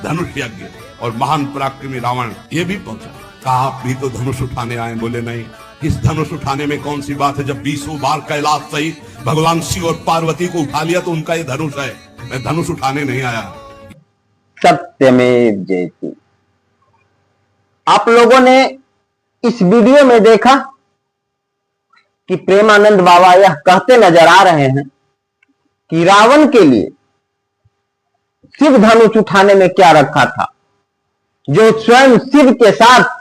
धनुष यज्ञ और महान पराक्रमी रावण ये भी पहुंचा। कहा आप भी तो धनुष उठाने आए? बोले नहीं। इस धनुष उठाने में कौन सी बात है? जब 20 बार कैलाश सहित भगवान शिव और पार्वती को उठा लिया तो उनका ये धनुष है। मैं धनुष उठाने नहीं आया। सत्यमेव जयते। आप लोगों ने इस वीडियो में देखा कि प्रेमानंद बाबा यह कहते नजर आ रहे हैं कि रावण के लिए शिव धनुष उठाने में क्या रखा था, जो स्वयं शिव के साथ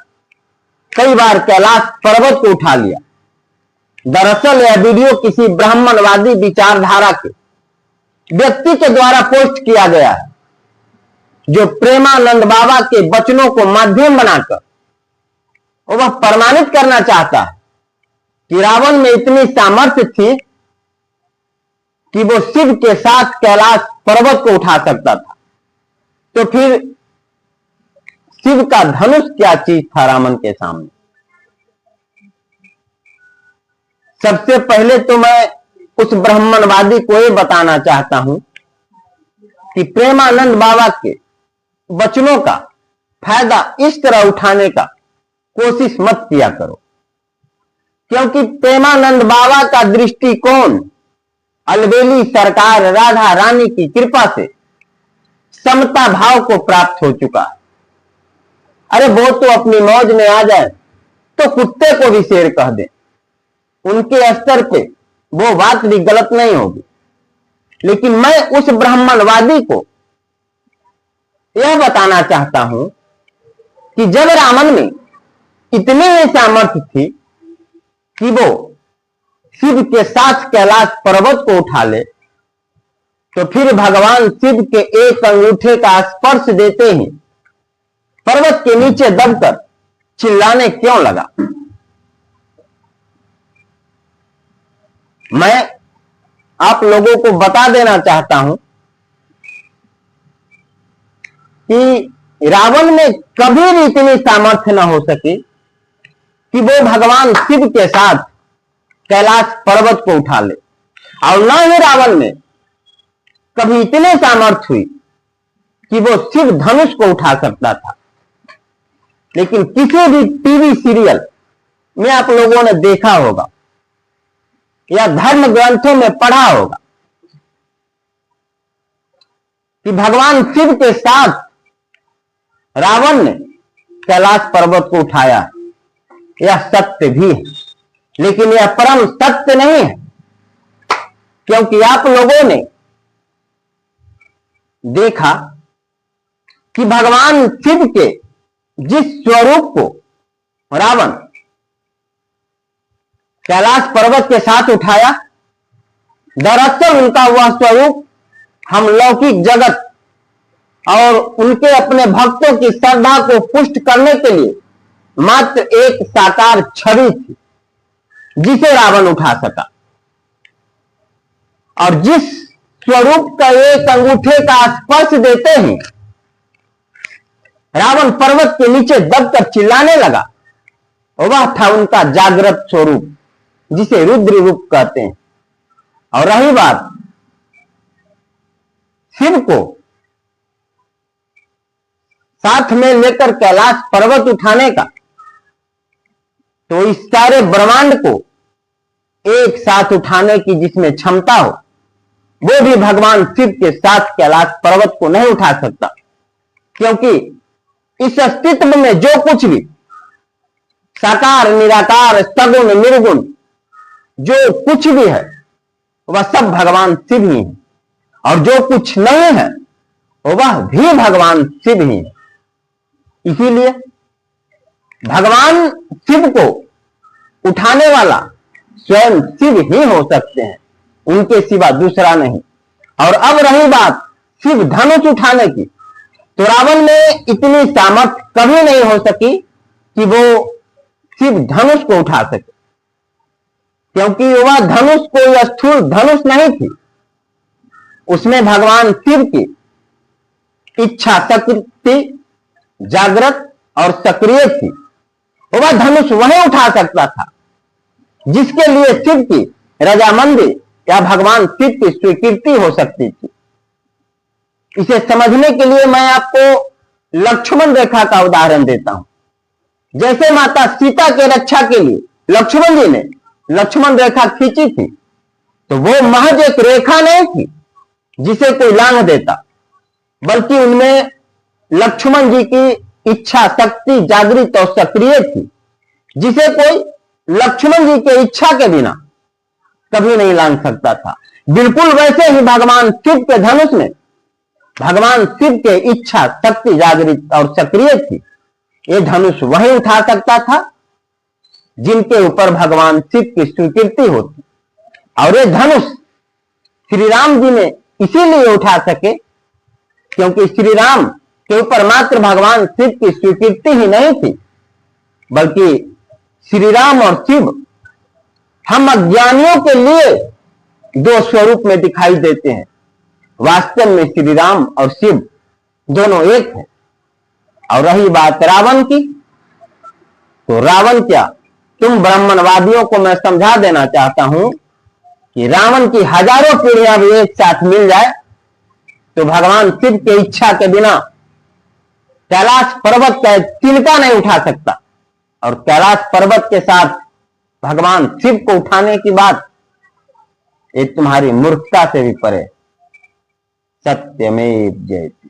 कई बार कैलाश पर्वत को उठा लिया। दरअसल यह वीडियो किसी ब्राह्मणवादी विचारधारा के व्यक्ति के द्वारा पोस्ट किया गया है, जो प्रेमानंद बाबा के वचनों को माध्यम बनाकर वह प्रमाणित करना चाहता है कि रावण में इतनी सामर्थ्य थी कि वो शिव के साथ कैलाश पर्वत को उठा सकता था। तो फिर शिव का धनुष क्या चीज था रावण के सामने? सबसे पहले तो मैं उस ब्राह्मणवादी को यह बताना चाहता हूं कि प्रेमानंद बाबा के वचनों का फायदा इस तरह उठाने का कोशिश मत किया करो, क्योंकि प्रेमानंद बाबा का दृष्टिकोण अलबेली सरकार राधा रानी की कृपा से समता भाव को प्राप्त हो चुका है। अरे वो तो अपनी मौज में आ जाए तो कुत्ते को भी शेर कह दे, उनके स्तर पे वो बात भी गलत नहीं होगी। लेकिन मैं उस ब्राह्मणवादी को यह बताना चाहता हूं कि जब रावण में इतनी ही सामर्थ्य थी कि वो शिव के साथ कैलाश पर्वत को उठा ले, तो फिर भगवान शिव के एक अंगूठे का स्पर्श देते ही पर्वत के नीचे दबकर चिल्लाने क्यों लगा? मैं आप लोगों को बता देना चाहता हूं कि रावण में कभी भी इतनी सामर्थ्य न हो सके कि वो भगवान शिव के साथ कैलाश पर्वत को उठा ले, और न ही रावण में कभी इतनी सामर्थ्य हुई कि वो शिव धनुष को उठा सकता था। लेकिन किसी भी टीवी सीरियल में आप लोगों ने देखा होगा या धर्म ग्रंथों में पढ़ा होगा कि भगवान शिव के साथ रावण ने कैलाश पर्वत को उठाया। यह सत्य भी है, लेकिन यह परम सत्य नहीं है, क्योंकि आप लोगों ने देखा कि भगवान शिव के जिस स्वरूप को रावण कैलाश पर्वत के साथ उठाया, दरअसल उनका वह स्वरूप हम लौकिक जगत और उनके अपने भक्तों की श्रद्धा को पुष्ट करने के लिए मात्र एक साकार छवि थी जिसे रावण उठा सका। और जिस स्वरूप का एक अंगूठे का स्पर्श देते ही रावण पर्वत के नीचे दबकर चिल्लाने लगा, वह था उनका जागृत स्वरूप जिसे रुद्र रूप कहते हैं। और रही बात शिव को साथ में लेकर कैलाश पर्वत उठाने का, तो इस सारे ब्रह्मांड को एक साथ उठाने की जिसमें क्षमता हो, वो भी भगवान शिव के साथ कैलाश पर्वत को नहीं उठा सकता। क्योंकि इस अस्तित्व में जो कुछ भी साकार निराकार सगुण निर्गुण जो कुछ भी है वह सब भगवान शिव ही है, और जो कुछ नहीं है वह भी भगवान शिव ही है। इसीलिए भगवान शिव को उठाने वाला स्वयं शिव ही हो सकते हैं, उनके सिवा दूसरा नहीं। और अब रही बात शिव धनुष उठाने की, तो रावण में इतनी सामर्थ्य कभी नहीं हो सकी कि वो शिव धनुष को उठा सके, क्योंकि वह धनुष कोई स्थूल धनुष नहीं थी। उसमें भगवान शिव की इच्छा शक्ति जागृत और सक्रिय थी। वह धनुष वही उठा सकता था जिसके लिए शिव की रजामंदी या भगवान शिव की स्वीकृति हो सकती थी। इसे समझने के लिए मैं आपको लक्ष्मण रेखा का उदाहरण देता हूं। जैसे माता सीता के रक्षा के लिए लक्ष्मण जी ने लक्ष्मण रेखा खींची थी, तो वो महज एक रेखा नहीं थी जिसे कोई लांघ देता, बल्कि उनमें लक्ष्मण जी की इच्छा शक्ति जागृत और सक्रिय थी, जिसे कोई लक्ष्मण जी के इच्छा के बिना कभी नहीं लांघ सकता था। बिल्कुल वैसे ही भगवान शिव के धनुष में भगवान शिव के इच्छा शक्ति जागृत और सक्रिय थी। ये धनुष वही उठा सकता था जिनके ऊपर भगवान शिव की स्वीकृति होती, और ये धनुष श्री राम जी ने इसीलिए उठा सके क्योंकि श्री राम के ऊपर मात्र भगवान शिव की स्वीकृति ही नहीं थी, बल्कि श्री राम और शिव हम अज्ञानियों के लिए दो स्वरूप में दिखाई देते हैं। वास्तव में श्री राम और शिव दोनों एक है। और रही बात रावण की, तो रावण क्या, तुम ब्राह्मणवादियों को मैं समझा देना चाहता हूं कि रावण की हजारों पीढ़ियां भी एक साथ मिल जाए तो भगवान शिव की इच्छा के बिना कैलाश पर्वत का तिनका नहीं उठा सकता। और कैलाश पर्वत के साथ भगवान शिव को उठाने की बात ये तुम्हारी मूर्खता से भी परे। सत्यमेव जयते।